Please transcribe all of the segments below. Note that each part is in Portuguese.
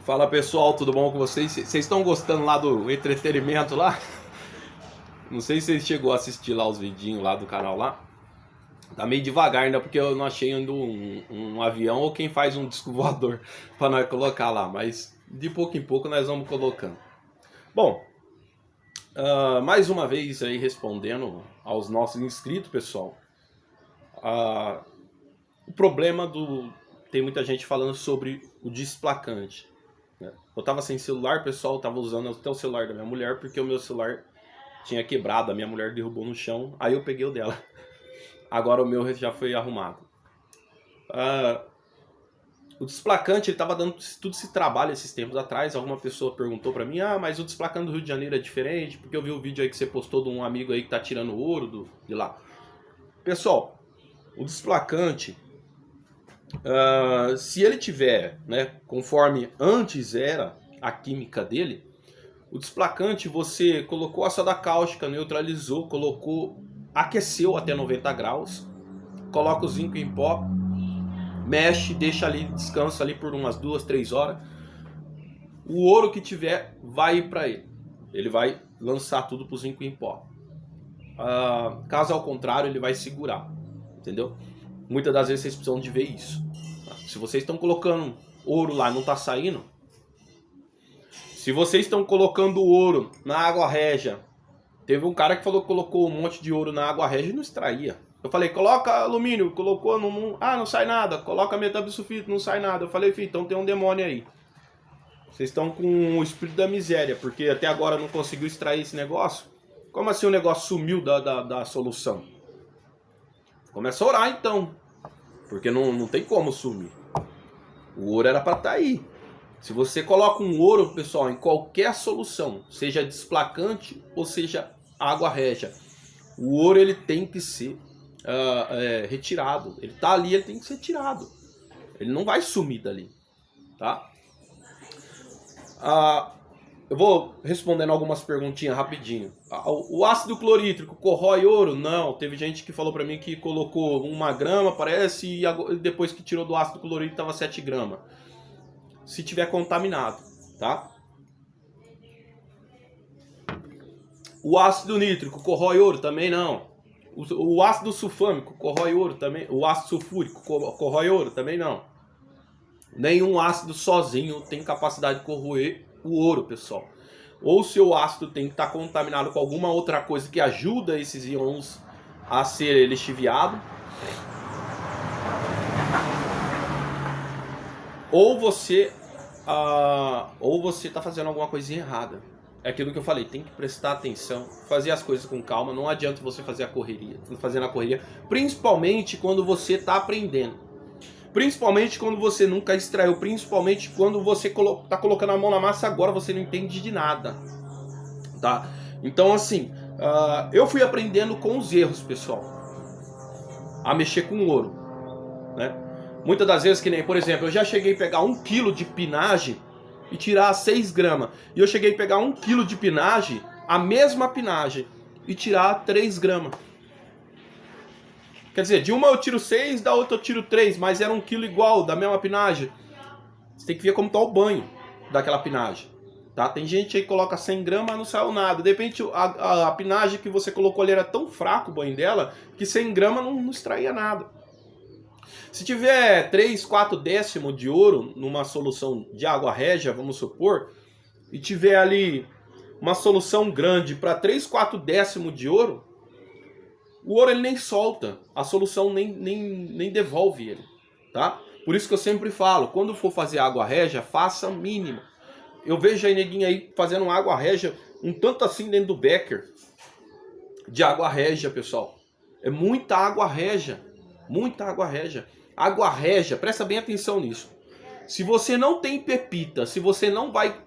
Fala pessoal, tudo bom com vocês? Vocês estão gostando lá do entretenimento lá? Não sei se vocês chegou a assistir lá os vidinhos lá do canal lá. Tá meio devagar ainda porque eu não achei ainda um avião ou quem faz um disco voador pra nós colocar lá. Mas de pouco em pouco nós vamos colocando. Bom, mais uma vez aí respondendo aos nossos inscritos, pessoal. O problema do... Tem muita gente falando sobre o desplacante. Eu tava sem celular, pessoal, eu tava usando até o celular da minha mulher, porque o meu celular tinha quebrado, a minha mulher derrubou no chão, aí eu peguei o dela. Agora o meu já foi arrumado. O desplacante, ele tava dando tudo esse trabalho esses tempos atrás. Alguma pessoa perguntou pra mim, mas o desplacante do Rio de Janeiro é diferente, porque eu vi o vídeo aí que você postou de um amigo aí que tá tirando ouro de lá. Pessoal, o desplacante, se ele tiver, né, conforme antes era a química dele, o desplacante você colocou a soda cáustica, neutralizou, colocou, aqueceu até 90 graus, coloca o zinco em pó, mexe, deixa ali, descansa ali por umas 2, 3 horas. O ouro que tiver vai para ele. Ele vai lançar tudo pro zinco em pó. Caso ao contrário, ele vai segurar, entendeu? Muitas das vezes vocês precisam de ver isso. Se vocês estão colocando ouro lá e não está saindo, se vocês estão colocando ouro na água régia, teve um cara que falou que colocou um monte de ouro na água régia e não extraía. Eu falei, coloca alumínio, colocou, não sai nada, coloca metabisulfito, não sai nada. Eu falei, filho, então tem um demônio aí. Vocês estão com o espírito da miséria, porque até agora não conseguiu extrair esse negócio. Como assim o negócio sumiu da solução? Começa a orar então, porque não tem como sumir. O ouro era para estar aí. Se você coloca um ouro, pessoal, em qualquer solução, seja desplacante ou seja água régia, o ouro ele tem que ser retirado. Ele está ali, ele tem que ser tirado. Ele não vai sumir dali, tá? Eu vou respondendo algumas perguntinhas rapidinho. O ácido clorídrico corrói ouro? Não. Teve gente que falou pra mim que colocou 1 grama, parece, e depois que tirou do ácido clorídrico tava 7 gramas. Se tiver contaminado, tá? O ácido nítrico corrói ouro? Também não. O ácido sulfâmico corrói ouro? Também. O ácido sulfúrico corrói ouro? Também não. Nenhum ácido sozinho tem capacidade de corroer o ouro, pessoal. Ou o seu ácido tem que estar contaminado com alguma outra coisa que ajuda esses íons a ser lixiviado, ou você está fazendo alguma coisinha errada. É aquilo que eu falei, tem que prestar atenção, fazer as coisas com calma. Não adianta você fazer a correria, principalmente quando você está aprendendo. Principalmente quando você nunca extraiu. Principalmente quando você está colocando a mão na massa agora, você não entende de nada. Tá? Então assim, eu fui aprendendo com os erros, pessoal, a mexer com ouro, né? Muitas das vezes, que nem, por exemplo, eu já cheguei a pegar 1 kg de pinagem e tirar 6 gramas. E eu cheguei a pegar 1 kg de pinagem, a mesma pinagem, e tirar 3 gramas. Quer dizer, de uma eu tiro 6, da outra eu tiro 3, mas era 1 kg igual, da mesma pinagem. Você tem que ver como está o banho daquela pinagem. Tá? Tem gente aí que coloca 100 gramas, não saiu nada. De repente a pinagem que você colocou ali era tão fraco o banho dela, que 100 gramas não extraía nada. Se tiver 3, 4 décimos de ouro numa solução de água régia, vamos supor, e tiver ali uma solução grande para 3, 4 décimos de ouro, o ouro ele nem solta, a solução nem devolve ele, tá? Por isso que eu sempre falo, quando for fazer água régia, faça mínimo. Eu vejo aí neguinho aí fazendo água régia, um tanto assim dentro do becker de água régia, pessoal. É muita água régia, muita água régia. Água régia, presta bem atenção nisso. Se você não tem pepita, se você não vai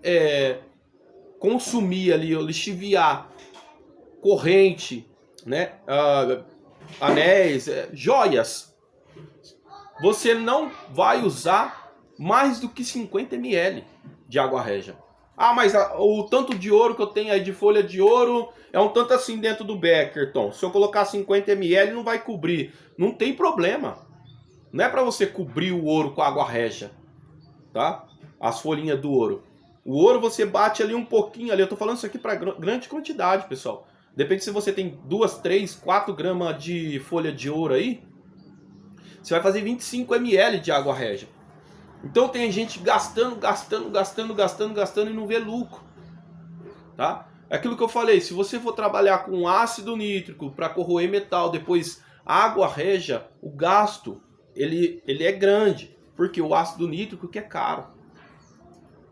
consumir ali, lixiviar, corrente, né, anéis, joias, você não vai usar mais do que 50 ml de água régia. Mas o tanto de ouro que eu tenho aí de folha de ouro é um tanto assim dentro do becker, Tom. Se eu colocar 50 ml não vai cobrir. Não tem problema. Não é para você cobrir o ouro com água régia, tá? as folhinhas do ouro. O ouro você bate ali um pouquinho ali. Eu tô falando isso aqui para grande quantidade, pessoal. Depende se você tem 2, 3, 4 gramas de folha de ouro aí. Você vai fazer 25 ml de água régia. Então tem gente gastando e não vê lucro. Tá? É aquilo que eu falei. Se você for trabalhar com ácido nítrico para corroer metal, depois água régia, o gasto ele é grande. Porque o ácido nítrico que é caro.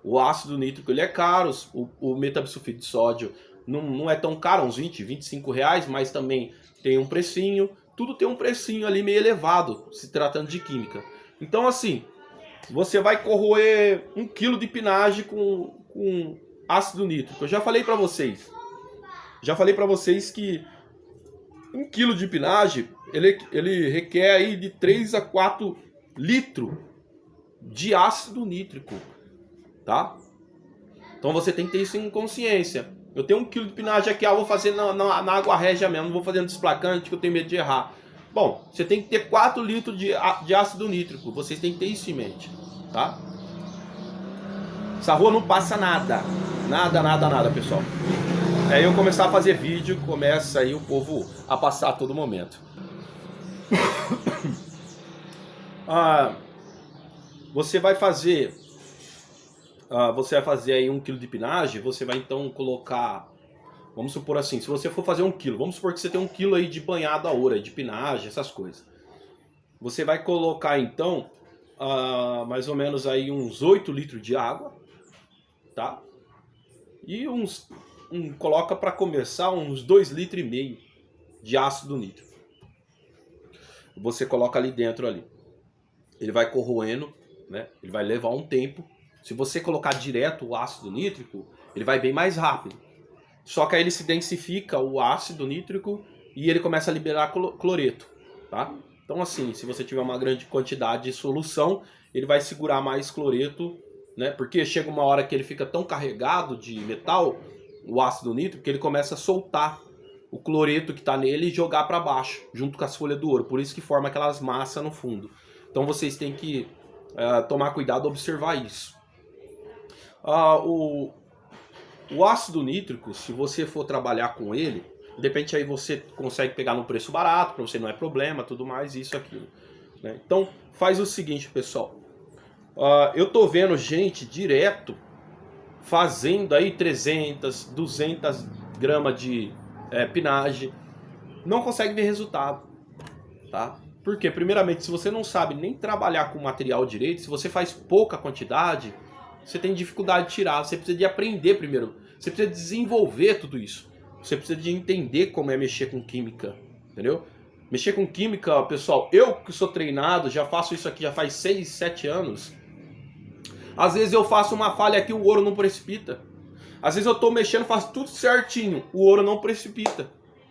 O ácido nítrico ele é caro, o metabisulfito de sódio não é tão caro, uns 20, 25 reais, mas também tem um precinho. Tudo tem um precinho ali meio elevado, se tratando de química. Então assim, você vai corroer 1 kg de pinagem com ácido nítrico. Eu já falei para vocês. Que 1 kg de pinagem, ele requer aí de 3 a 4 litros de ácido nítrico. Tá? Então você tem que ter isso em consciência. Eu tenho 1 kg de pinagem aqui, vou fazer na água régia mesmo, não vou fazer no desplacante que eu tenho medo de errar. Bom, você tem que ter 4 litros de ácido nítrico, vocês têm que ter isso em mente, tá? Essa rua não passa nada, nada, pessoal. Aí eu começar a fazer vídeo, começa aí o povo a passar a todo momento. Você vai fazer aí 1 kg de pinagem, você vai então colocar, vamos supor assim, se você for fazer 1 kg, vamos supor que você tem 1 kg aí de banhado a ouro, de pinagem, essas coisas. Você vai colocar então, mais ou menos aí uns 8 litros de água, tá? E coloca para começar uns 2,5 litros de ácido nítrico. Você coloca ali dentro ali. Ele vai corroendo, né? Ele vai levar um tempo. Se você colocar direto o ácido nítrico, ele vai bem mais rápido. Só que aí ele se densifica o ácido nítrico e ele começa a liberar cloreto, tá? Então assim, se você tiver uma grande quantidade de solução, ele vai segurar mais cloreto, né? Porque chega uma hora que ele fica tão carregado de metal, o ácido nítrico, que ele começa a soltar o cloreto que está nele e jogar para baixo, junto com as folhas do ouro. Por isso que forma aquelas massas no fundo. Então vocês têm que tomar cuidado e observar isso. O ácido nítrico, se você for trabalhar com ele, de repente aí você consegue pegar no preço barato, para você não é problema, tudo mais, isso, aquilo, né? Então faz o seguinte, pessoal. Eu tô vendo gente direto fazendo aí 300, 200 gramas de pinagem, não consegue ver resultado, tá? Porque primeiramente, se você não sabe nem trabalhar com material direito, se você faz pouca quantidade, você tem dificuldade de tirar, você precisa de aprender primeiro, você precisa desenvolver tudo isso, você precisa de entender como é mexer com química, entendeu? Mexer com química, pessoal, eu que sou treinado, já faço isso aqui já faz 6, 7 anos, às vezes eu faço uma falha aqui, o ouro não precipita, às vezes eu tô mexendo, faço tudo certinho, o ouro não precipita,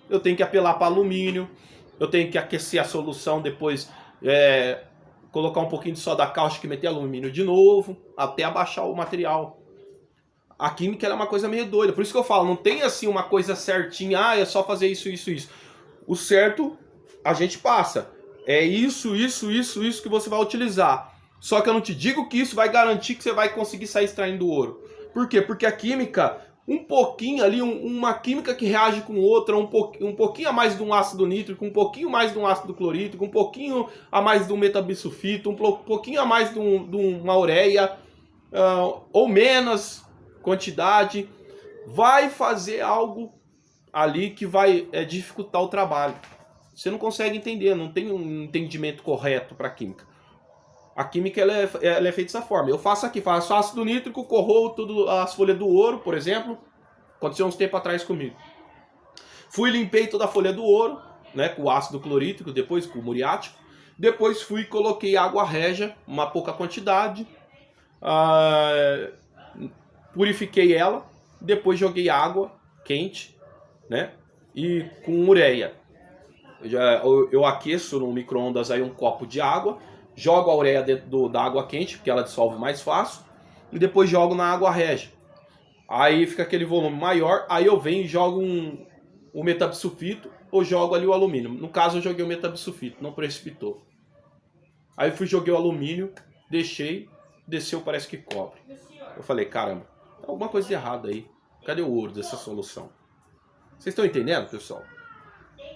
eu tenho que apelar para alumínio, eu tenho que aquecer a solução, depois colocar um pouquinho de soda cáustica e meter alumínio de novo, até abaixar o material. A química ela é uma coisa meio doida, por isso que eu falo, não tem assim uma coisa certinha, é só fazer isso. O certo, a gente passa. É isso que você vai utilizar. Só que eu não te digo que isso vai garantir que você vai conseguir sair extraindo ouro. Por quê? Porque a química, um pouquinho ali, uma química que reage com outra, um pouquinho a mais de um ácido nítrico, um pouquinho mais de um ácido clorídrico, um pouquinho a mais de um metabisulfito, um pouquinho a mais de uma ureia, ou menos quantidade, vai fazer algo ali que vai dificultar o trabalho. Você não consegue entender, não tem um entendimento correto para a química. A química ela é feita dessa forma. Eu faço ácido nítrico, corroo tudo as folhas do ouro, por exemplo. Aconteceu uns tempos atrás comigo. Fui limpei toda a folha do ouro, né, com ácido clorídrico, depois com o muriático. Depois fui e coloquei água régia, uma pouca quantidade. Purifiquei ela. Depois joguei água quente, né, e com ureia. Eu aqueço no micro-ondas aí um copo de água. Jogo a ureia dentro da água quente, porque ela dissolve mais fácil. E depois jogo na água régia. Aí fica aquele volume maior. Aí eu venho e jogo o metabisulfito ou jogo ali o alumínio. No caso eu joguei o metabisulfito, não precipitou. Aí joguei o alumínio, deixei. desceu parece que cobre. Eu falei, caramba, tá alguma coisa de errado aí. Cadê o ouro dessa solução? Vocês estão entendendo, pessoal?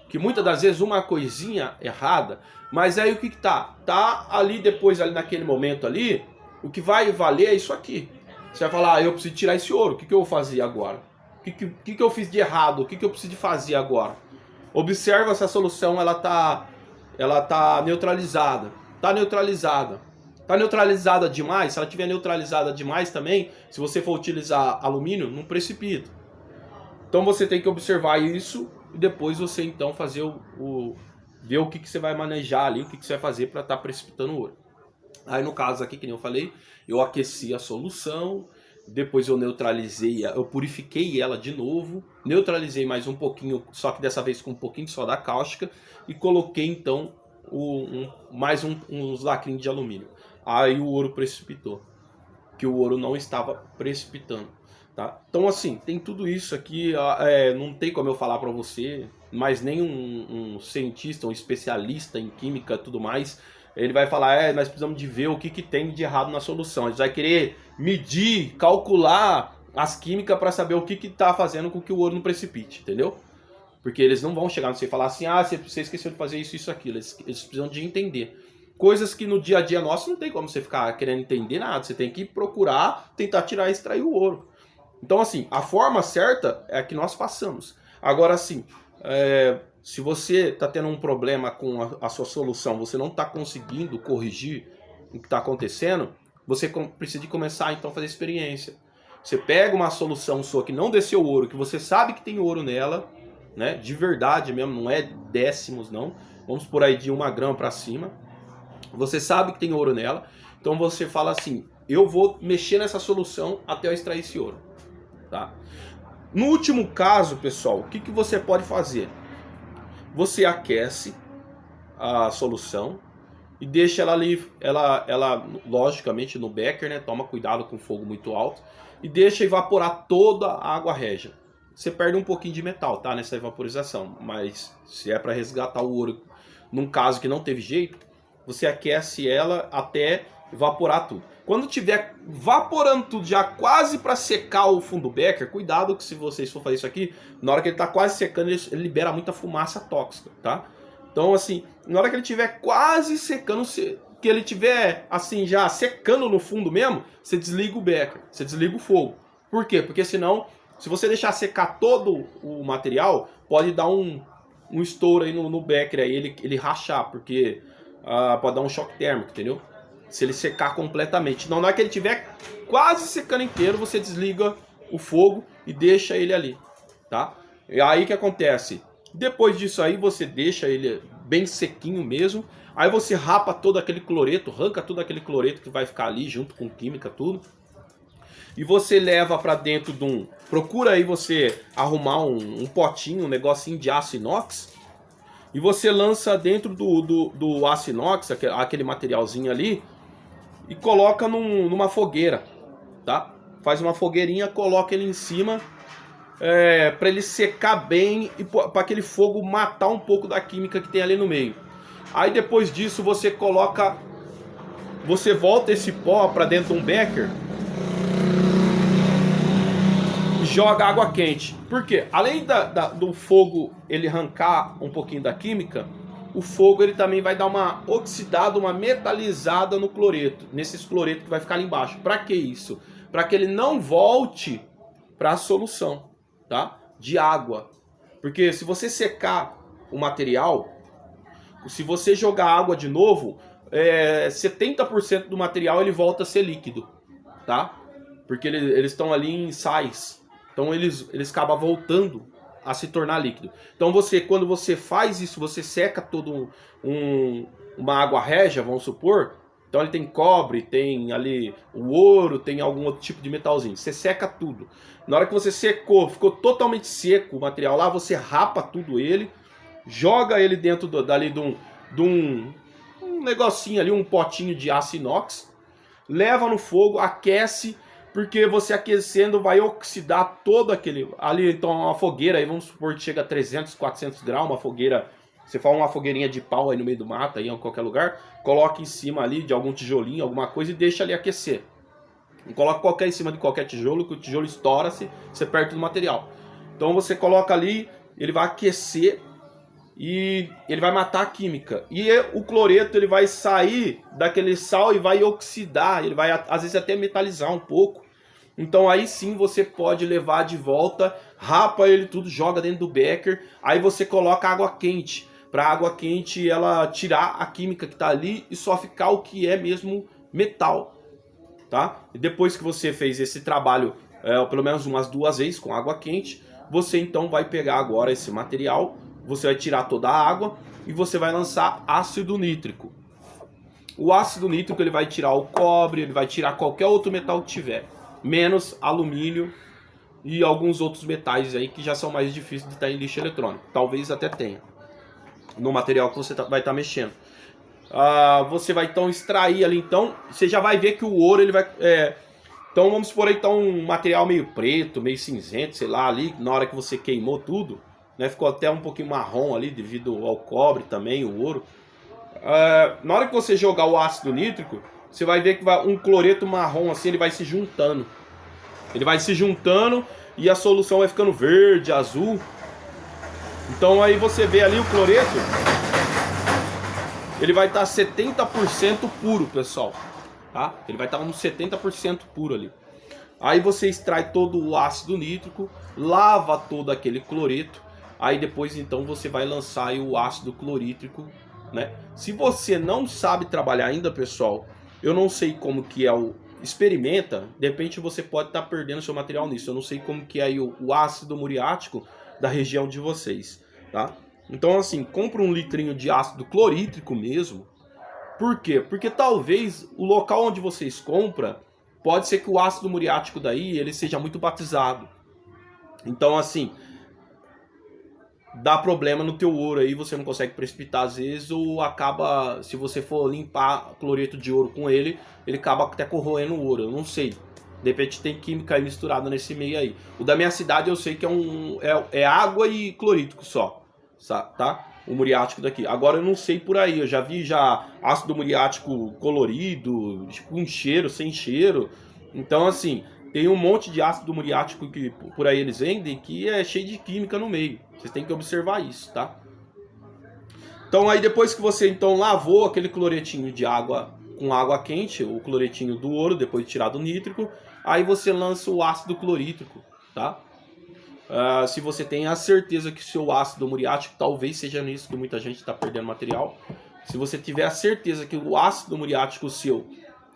Que muitas das vezes uma coisinha errada, mas aí o que tá? Tá ali depois, ali naquele momento ali, o que vai valer é isso aqui. Você vai falar, eu preciso tirar esse ouro, o que eu vou fazer agora? O que eu fiz de errado? O que eu preciso de fazer agora? Observa se a solução ela tá neutralizada. Tá neutralizada. Tá neutralizada demais? Se ela tiver neutralizada demais também, se você for utilizar alumínio, não precipita. Então você tem que observar isso e depois você então fazer ver o que você vai manejar ali, o que você vai fazer para estar precipitando o ouro. Aí no caso aqui, que nem eu falei, eu aqueci a solução, depois eu neutralizei, eu purifiquei ela de novo, neutralizei mais um pouquinho, só que dessa vez com um pouquinho de soda cáustica, e coloquei então mais uns lacrinhos de alumínio. Aí o ouro precipitou, que o ouro não estava precipitando. Tá? Então assim, tem tudo isso aqui, não tem como eu falar para você, mas nem um cientista, um especialista em química e tudo mais, ele vai falar, nós precisamos de ver o que tem de errado na solução. Ele vai querer medir, calcular as químicas para saber o que está fazendo com que o ouro não precipite, entendeu? Porque eles não vão chegar no você e falar assim, você esqueceu de fazer isso, isso, aquilo. Eles precisam de entender. Coisas que no dia a dia nosso não tem como você ficar querendo entender nada. Você tem que procurar, tentar tirar e extrair o ouro. Então assim, a forma certa é a que nós passamos. Agora assim, se você está tendo um problema com a sua solução, você não está conseguindo corrigir o que está acontecendo, você precisa de começar então a fazer experiência. Você pega uma solução sua que não desceu ouro, que você sabe que tem ouro nela, né, de verdade mesmo, não é décimos não, vamos por aí de 1 grama para cima, você sabe que tem ouro nela, então você fala assim, eu vou mexer nessa solução até eu extrair esse ouro. Tá? No último caso, pessoal, o que você pode fazer? Você aquece a solução e deixa ela ali, ela logicamente no becker, né? Toma cuidado com fogo muito alto e deixa evaporar toda a água régia. Você perde um pouquinho de metal, tá? Nessa evaporização, mas se é para resgatar o ouro, num caso que não teve jeito, você aquece ela até evaporar tudo. Quando tiver evaporando tudo, já quase para secar o fundo becker, cuidado que se vocês for fazer isso aqui, na hora que ele está quase secando, ele libera muita fumaça tóxica, tá? Então assim, na hora que ele estiver quase secando, que ele estiver assim já secando no fundo mesmo, você desliga o becker, você desliga o fogo. Por quê? Porque senão, se você deixar secar todo o material, pode dar um estouro aí no becker, aí ele rachar, porque pode dar um choque térmico, entendeu? Se ele secar completamente. Então, na hora que ele estiver quase secando inteiro, você desliga o fogo e deixa ele ali, tá? E aí o que acontece? Depois disso aí, você deixa ele bem sequinho mesmo. Aí você rapa todo aquele cloreto, arranca todo aquele cloreto que vai ficar ali junto com química, tudo. E você leva para dentro de um... Procura aí você arrumar um potinho, um negocinho de aço inox. E você lança dentro do aço inox, aquele materialzinho ali, e coloca numa fogueira, tá? Faz uma fogueirinha, coloca ele em cima, para ele secar bem e para aquele fogo matar um pouco da química que tem ali no meio. Aí depois disso você volta esse pó para dentro de um becker e joga água quente. Por quê? Além do fogo ele arrancar um pouquinho da química, o fogo ele também vai dar uma oxidada, uma metalizada no cloreto, nesses cloretos que vai ficar ali embaixo. Para que isso? Para que ele não volte para a solução, tá? De água. Porque se você secar o material, se você jogar água de novo, 70% do material ele volta a ser líquido, tá? Porque eles estão ali em sais. Então eles acabam voltando a se tornar líquido. Então quando você faz isso, você seca todo uma água régia, vamos supor. Então ele tem cobre, tem ali o ouro, tem algum outro tipo de metalzinho. Você seca tudo. Na hora que você secou, ficou totalmente seco o material lá, você rapa tudo ele, joga ele dentro dali de um negocinho ali, um potinho de aço inox, leva no fogo, aquece. Porque você aquecendo vai oxidar todo aquele... Ali, então, uma fogueira, aí vamos supor que chega a 300, 400 graus, uma fogueira Você faz uma fogueirinha de pau aí no meio do mato, aí em qualquer lugar, coloca em cima ali de algum tijolinho, alguma coisa e deixa ali aquecer. Não coloca qualquer em cima de qualquer tijolo, que o tijolo estoura-se, você perde o material. Então você coloca ali, ele vai aquecer e ele vai matar a química. E o cloreto ele vai sair daquele sal e vai oxidar, ele vai às vezes até metalizar um pouco. Então aí sim você pode levar de volta, rapa ele tudo, joga dentro do becker, aí você coloca água quente, para a água quente ela tirar a química que está ali e só ficar o que é mesmo metal, tá? E depois que você fez esse trabalho, pelo menos umas 2 vezes com água quente, você então vai pegar agora esse material, você vai tirar toda a água e você vai lançar ácido nítrico. O ácido nítrico ele vai tirar o cobre, ele vai tirar qualquer outro metal que tiver, menos alumínio e alguns outros metais aí que já são mais difíceis de estar em lixo eletrônico. Talvez até tenha no material que você vai estar mexendo. Você vai então extrair ali, então você já vai ver que o ouro ele vai... então vamos supor aí, então, um material meio preto, meio cinzento, sei lá, ali, na hora que você queimou tudo, né, ficou até um pouquinho marrom ali devido ao cobre também, o ouro. Na hora que você jogar o ácido nítrico, você vai ver que um cloreto marrom assim, ele vai se juntando. Ele vai se juntando e a solução vai ficando verde, azul. Então aí você vê ali o cloreto, ele vai estar 70% puro, pessoal. Tá? Ele vai estar uns 70% puro ali. Aí você extrai todo o ácido nítrico, lava todo aquele cloreto. Aí depois então você vai lançar aí o ácido clorídrico, né? Se você não sabe trabalhar ainda, pessoal, eu não sei como que é experimenta, de repente você pode estar perdendo seu material nisso. Eu não sei como que é aí o ácido muriático da região de vocês, tá? Então assim, compra um litrinho de ácido clorídrico mesmo. Por quê? Porque talvez o local onde vocês compram, pode ser que o ácido muriático daí ele seja muito batizado. Então assim, dá problema no teu ouro aí, você não consegue precipitar às vezes, ou acaba, se você for limpar cloreto de ouro com ele, ele acaba até corroendo o ouro, eu não sei. De repente tem química aí misturada nesse meio aí. O da minha cidade eu sei que é água e clorídrico só, tá? O muriático daqui. Agora eu não sei por aí, eu já vi ácido muriático colorido, com cheiro, sem cheiro. Então assim, tem um monte de ácido muriático que por aí eles vendem que é cheio de química no meio. Vocês têm que observar isso, tá? Então aí depois que você então lavou aquele cloretinho de água com água quente, o cloretinho do ouro, depois de tirar do nítrico, aí você lança o ácido clorídrico, tá? Se você tem a certeza que o seu ácido muriático, talvez seja nisso que muita gente está perdendo material. Se você tiver a certeza que o ácido muriático seu,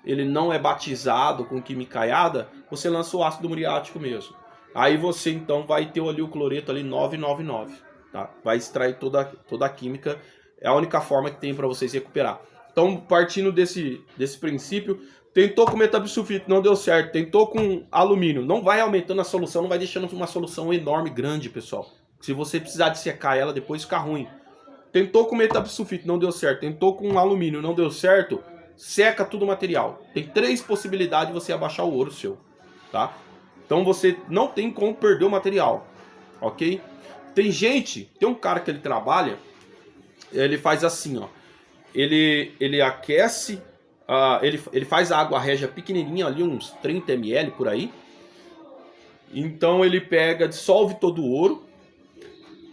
ele não é batizado com quimicaiada, você lança o ácido muriático mesmo. Aí você então vai ter ali o cloreto ali 999, tá? Vai extrair toda a química, é a única forma que tem para vocês recuperar. Então, partindo desse princípio, tentou com metabisulfito, não deu certo, tentou com alumínio, não vai aumentando a solução, não vai deixando uma solução enorme, grande, pessoal. Se você precisar de secar ela, depois fica ruim. Tentou com metabisulfito, não deu certo, tentou com alumínio, não deu certo, seca tudo o material. Tem 3 possibilidades de você abaixar o ouro seu, tá? Então você não tem como perder o material, ok? Tem um cara que ele trabalha, ele faz assim, ó. Ele aquece, ele faz a água régia pequenininha ali, uns 30 ml por aí. Então ele pega, dissolve todo o ouro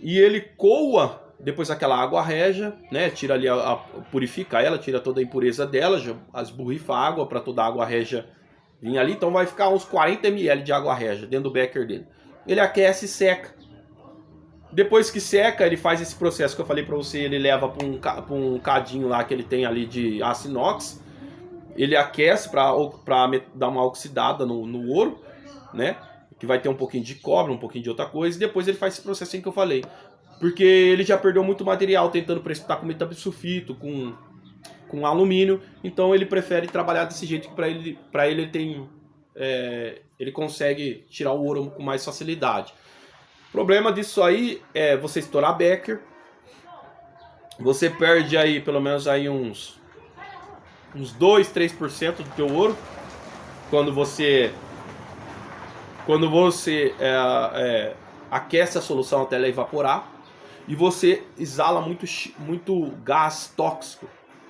e ele coa depois aquela água régia, né? Tira ali, purifica ela, tira toda a impureza dela, já esborrifa a água para toda a água régia vir ali, então vai ficar uns 40 ml de água régia dentro do becker dele. Ele aquece e seca. Depois que seca, ele faz esse processo que eu falei para você, ele leva para um cadinho lá que ele tem ali de aço inox. Ele aquece para dar uma oxidada no ouro, né? Que vai ter um pouquinho de cobre, um pouquinho de outra coisa. E depois ele faz esse processo que eu falei. Porque ele já perdeu muito material tentando precipitar com metabisulfito, com alumínio, então ele prefere trabalhar desse jeito que para ele ele consegue tirar o ouro com mais facilidade. O problema disso aí é você estourar becker, você perde aí pelo menos aí uns 2, 3% do teu ouro quando você aquece a solução até ela evaporar. e você exala muito gás tóxico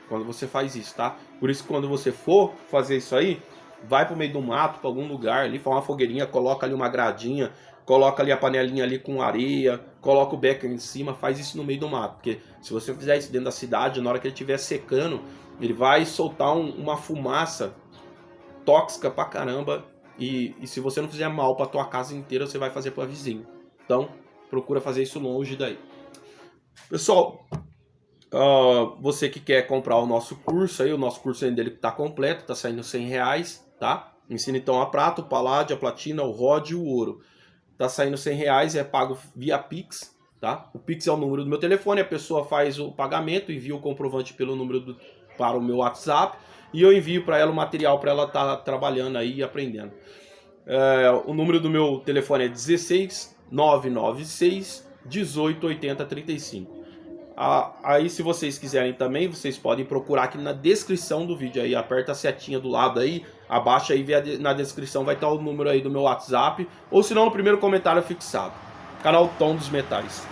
quando você faz isso, tá? Por isso que quando você for fazer isso aí, vai pro meio do mato, para algum lugar ali, faz uma fogueirinha, coloca ali uma gradinha, coloca ali a panelinha ali com areia, coloca o becker em cima, faz isso no meio do mato, porque se você fizer isso dentro da cidade, na hora que ele estiver secando, ele vai soltar uma fumaça tóxica pra caramba, e se você não fizer mal pra tua casa inteira, você vai fazer pra vizinho. Então, procura fazer isso longe daí. Pessoal, você que quer comprar o nosso curso aí, o nosso curso ainda está completo, está saindo R$100, tá? Ensina então a prata, o paládio, a platina, o rod e o ouro. Tá saindo R$100, é pago via Pix, tá? O Pix é o número do meu telefone, a pessoa faz o pagamento, envia o comprovante pelo número para o meu WhatsApp e eu envio para ela o material para ela estar trabalhando aí e aprendendo. O número do meu telefone é 16 996 18 80 35. Aí se vocês quiserem também, vocês podem procurar aqui na descrição do vídeo aí, aperta a setinha do lado aí, abaixa aí, na descrição vai estar o número aí do meu WhatsApp, ou se não no primeiro comentário fixado. Canal Tom dos Metais.